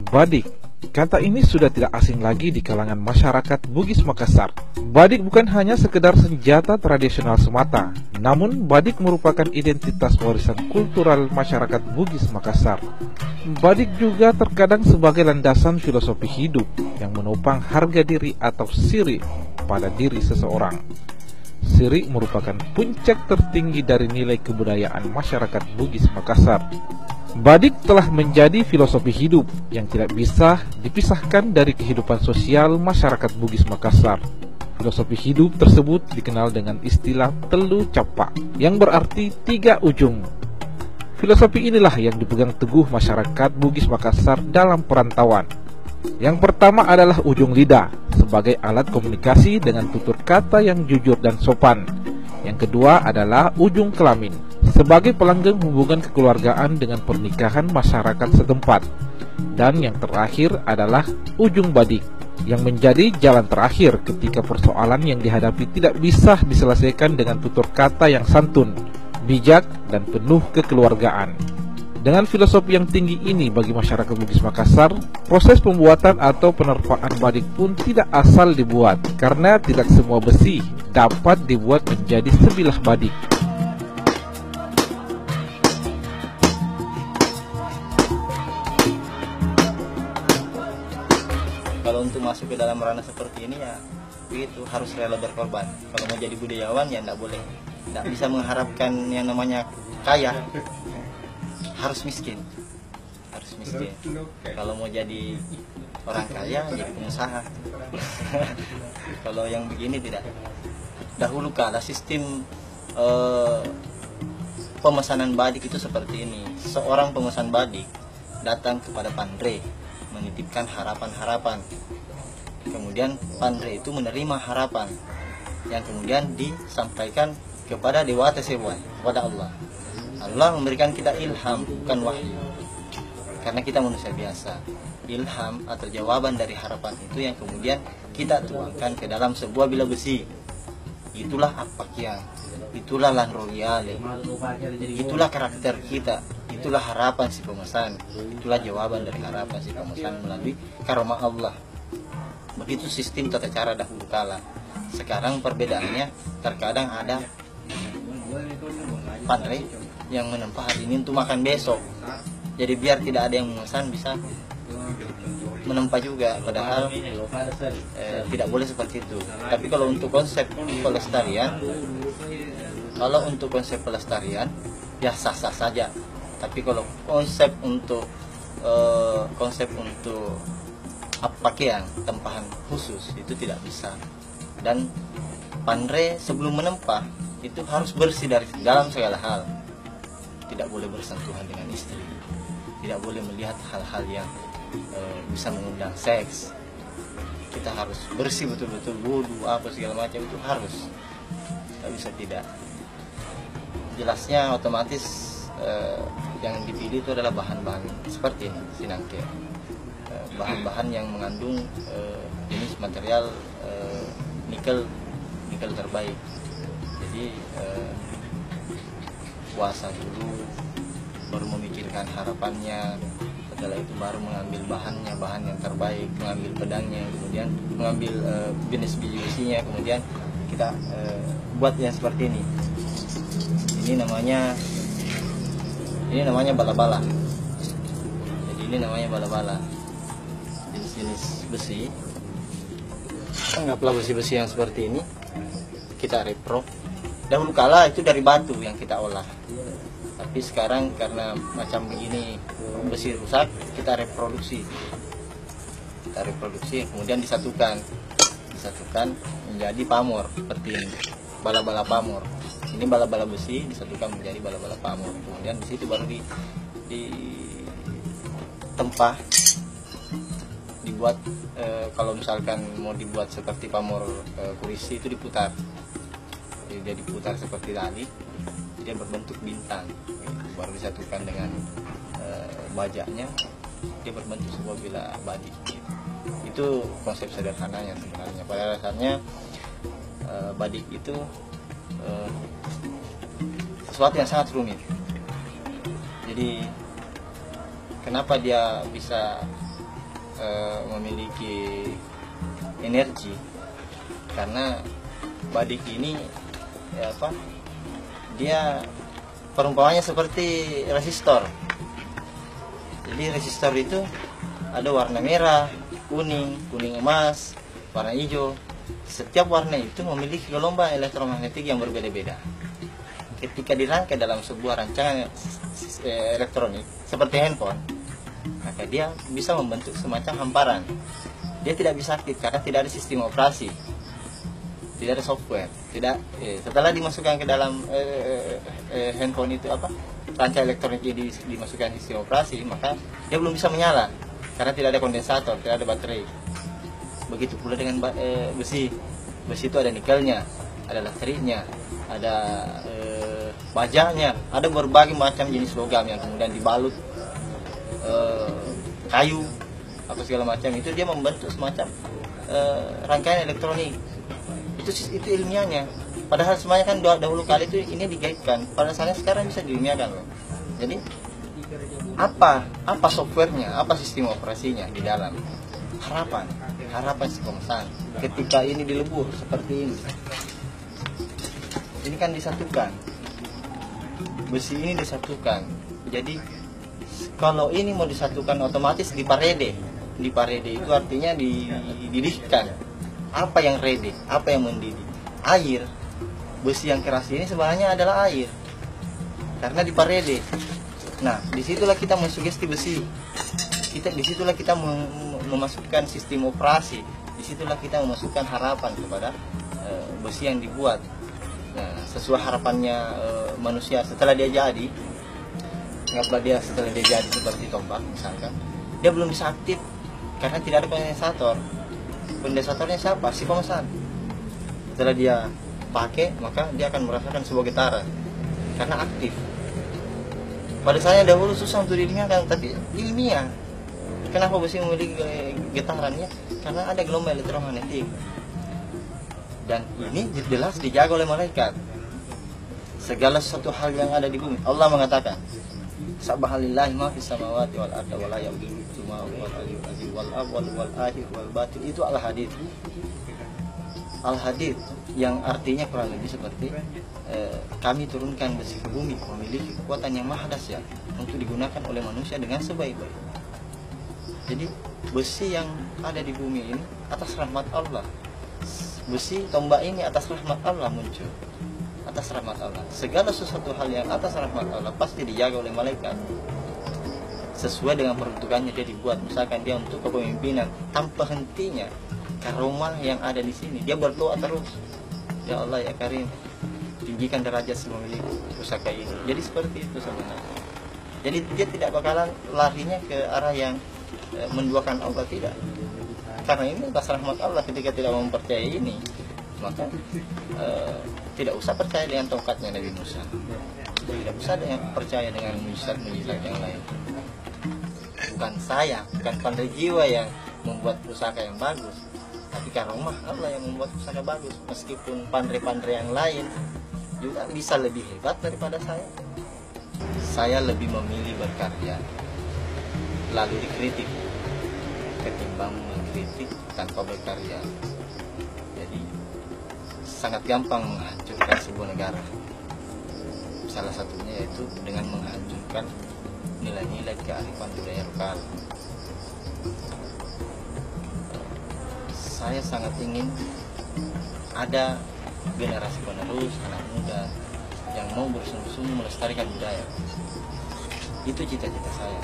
Badik. Kata ini sudah tidak asing lagi di kalangan masyarakat Bugis Makassar. Badik bukan hanya sekedar senjata tradisional semata, namun badik merupakan identitas warisan kultural masyarakat Bugis Makassar. Badik juga terkadang sebagai landasan filosofi hidup yang menopang harga diri atau siri pada diri seseorang. Siri merupakan puncak tertinggi dari nilai kebudayaan masyarakat Bugis Makassar. Badik telah menjadi filosofi hidup yang tidak bisa dipisahkan dari kehidupan sosial masyarakat Bugis Makassar. Filosofi hidup tersebut dikenal dengan istilah telu capa, yang berarti tiga ujung. Filosofi inilah yang dipegang teguh masyarakat Bugis Makassar dalam perantauan. Yang pertama adalah ujung lidah, sebagai alat komunikasi dengan tutur kata yang jujur dan sopan. Yang kedua adalah ujung kelamin, sebagai pelanggeng hubungan kekeluargaan dengan pernikahan masyarakat setempat. Dan yang terakhir adalah ujung badik, yang menjadi jalan terakhir ketika persoalan yang dihadapi tidak bisa diselesaikan dengan tutur kata yang santun, bijak, dan penuh kekeluargaan. Dengan filosofi yang tinggi ini bagi masyarakat Bugis Makassar, proses pembuatan atau penerpaan badik pun tidak asal dibuat, karena tidak semua besi dapat dibuat menjadi sebilah badik. Kalau untuk masuk ke dalam ranah seperti ini ya itu harus rela berkorban. Kalau mau jadi budayawan ya tidak bisa mengharapkan yang namanya kaya, harus miskin. Kalau mau jadi orang kaya jadi pengusaha. Kalau yang begini tidak. Dahulu kala sistem pemesanan badik itu seperti ini. Seorang pemesan badik datang kepada Pandre menitipkan harapan-harapan. Kemudian Pandre itu menerima harapan yang kemudian disampaikan kepada Dewa Tersebut, kepada Allah. Allah memberikan kita ilham, bukan wahyu. Karena kita manusia biasa. Ilham atau jawaban dari harapan itu yang kemudian kita tuangkan ke dalam sebuah bilah besi. Itulah Apakya, itulah Lan Royale, itulah karakter kita, itulah harapan si pemesan, itulah jawaban dari harapan si pemesan melalui karomah Allah. Begitu sistem tata cara dahulu kala. Sekarang perbedaannya terkadang ada Pandre yang menempa hari ini untuk makan besok. Jadi biar tidak ada yang memesan bisa menempa juga, padahal tidak boleh seperti itu. Tapi kalau untuk konsep pelestarian, ya sah-sah saja. Tapi kalau konsep untuk Apakya, tempahan khusus itu tidak bisa. Dan Pandre sebelum menempah itu harus bersih dari dalam segala hal. Tidak boleh bersentuhan dengan istri, tidak boleh melihat hal-hal yang bisa mengundang seks. Kita harus bersih betul-betul, wudu apa segala macam itu harus, tidak bisa tidak. Jelasnya otomatis yang dipilih itu adalah bahan-bahan seperti ini, sinangke, bahan-bahan yang mengandung jenis material nikel terbaik. Jadi puasa dulu, baru memikirkan harapannya, setelah itu baru mengambil bahan yang terbaik, mengambil pedangnya, kemudian mengambil jenis biji besinya, kemudian kita buat yang seperti ini. Ini namanya bala-bala. Jadi ini namanya bala-bala, jenis besi. Anggaplah besi-besi yang seperti ini kita repro. Dahulu kala itu dari batu yang kita olah, tapi sekarang karena macam begini besi rusak, kita reproduksi, kemudian disatukan menjadi pamor seperti ini, bala-bala pamor. Ini bala-bala besi disatukan menjadi bala-bala pamor, kemudian di situ baru ditempah, dibuat. Kalau misalkan mau dibuat seperti pamor kurisi itu diputar. Jadi dia diputar seperti tadi, dia berbentuk bintang, baru disatukan dengan bajaknya, dia berbentuk sebuah bilah badik. Itu konsep sederhananya sebenarnya. Pada dasarnya badik itu sesuatu yang sangat rumit. Jadi kenapa dia bisa memiliki energi, karena badik ini dia perumpamannya seperti resistor. Jadi resistor itu ada warna merah, kuning emas, warna hijau. Setiap warna itu memiliki gelombang elektromagnetik yang berbeda-beda. Ketika dirangkai dalam sebuah rancangan elektronik seperti handphone, maka dia bisa membentuk semacam hamparan. Dia tidak bisa aktif karena tidak ada sistem operasi, tidak ada software, setelah dimasukkan ke dalam handphone itu rancangan elektronik ini dimasukkan sistem operasi, maka dia belum bisa menyala karena tidak ada kondensator, tidak ada baterai. Begitu pula dengan besi itu ada nikelnya, ada laterinya, ada bajanya, ada berbagai macam jenis logam yang kemudian dibalut kayu apa segala macam, itu dia membentuk semacam rangkaian elektronik. Itu ilmiahnya. Padahal semuanya kan dahulu kali itu ini digaibkan, pada saatnya sekarang bisa diilmiahkan loh. Jadi apa softwarenya, apa sistem operasinya di dalam harapan si pemesan. Ketika ini dilebur seperti ini kan disatukan, besi ini disatukan. Jadi kalau ini mau disatukan otomatis diparede itu artinya dididihkan. Apa yang rede, apa yang mendidih? Air. Besi yang keras ini sebenarnya adalah air, karena diparede. Nah, disitulah kita mensugesti besi. Disitulah kita memasukkan sistem operasi. Disitulah kita memasukkan harapan kepada besi yang dibuat. Nah, sesuai harapannya manusia setelah dia jadi. Anggaplah dia setelah dia jadi seperti tombak misalkan, dia belum bisa aktif karena tidak ada kondensator. Kondensatornya siapa? Si pemesan. Setelah dia pakai, maka dia akan merasakan sebuah getaran karena aktif. Pada saya dahulu susah untuk diilmiahkan, tapi ilmiah. Kenapa besi memiliki getarannya? Karena ada gelombang elektromagnetik. Dan ini jelas dijaga oleh malaikat. Segala sesuatu hal yang ada di bumi, Allah mengatakan, Subhanallahi ma fis samawati wal ardi wa la yaqudu ma wal aliyyul azim wal awwal wal akhir wal batin. Itu al-hadits. Al-hadits yang artinya kurang lebih seperti kami turunkan besi ke bumi memiliki kekuatan yang maha dahsyat untuk digunakan oleh manusia dengan sebaik-baik. Jadi besi yang ada di bumi ini atas rahmat Allah. Besi tombak ini atas rahmat Allah muncul. Atas rahmat Allah. Segala sesuatu hal yang atas rahmat Allah pasti dijaga oleh malaikat. Sesuai dengan peruntukannya dia dibuat. Misalkan dia untuk kepemimpinan, tanpa hentinya karomah yang ada di sini. Dia berdoa terus. Ya Allah ya Karim, tinggikan derajat si pemilik pusaka ini. Jadi seperti itu sebenarnya. Jadi dia tidak bakalan larinya ke arah yang menduakan Allah, tidak. Karena ini atas rahmat Allah. Ketika tidak mempercayai ini, maka tidak usah percaya dengan tongkatnya Nabi Musa, tidak usah percaya dengan mujizat yang lain. Bukan pandai jiwa yang membuat pusaka yang bagus, tapi karomah Allah yang membuat pusaka bagus. Meskipun pandai-pandai yang lain juga bisa lebih hebat daripada saya lebih memilih berkarya lalu dikritik ketimbang mengkritik tanpa berkarya. Jadi sangat gampang menghancurkan sebuah negara. Salah satunya yaitu dengan menghancurkan nilai-nilai kearifan budaya lokal. Saya sangat ingin ada generasi penerus, anak muda yang mau bersungguh-sungguh melestarikan budaya. Itu cita-cita saya.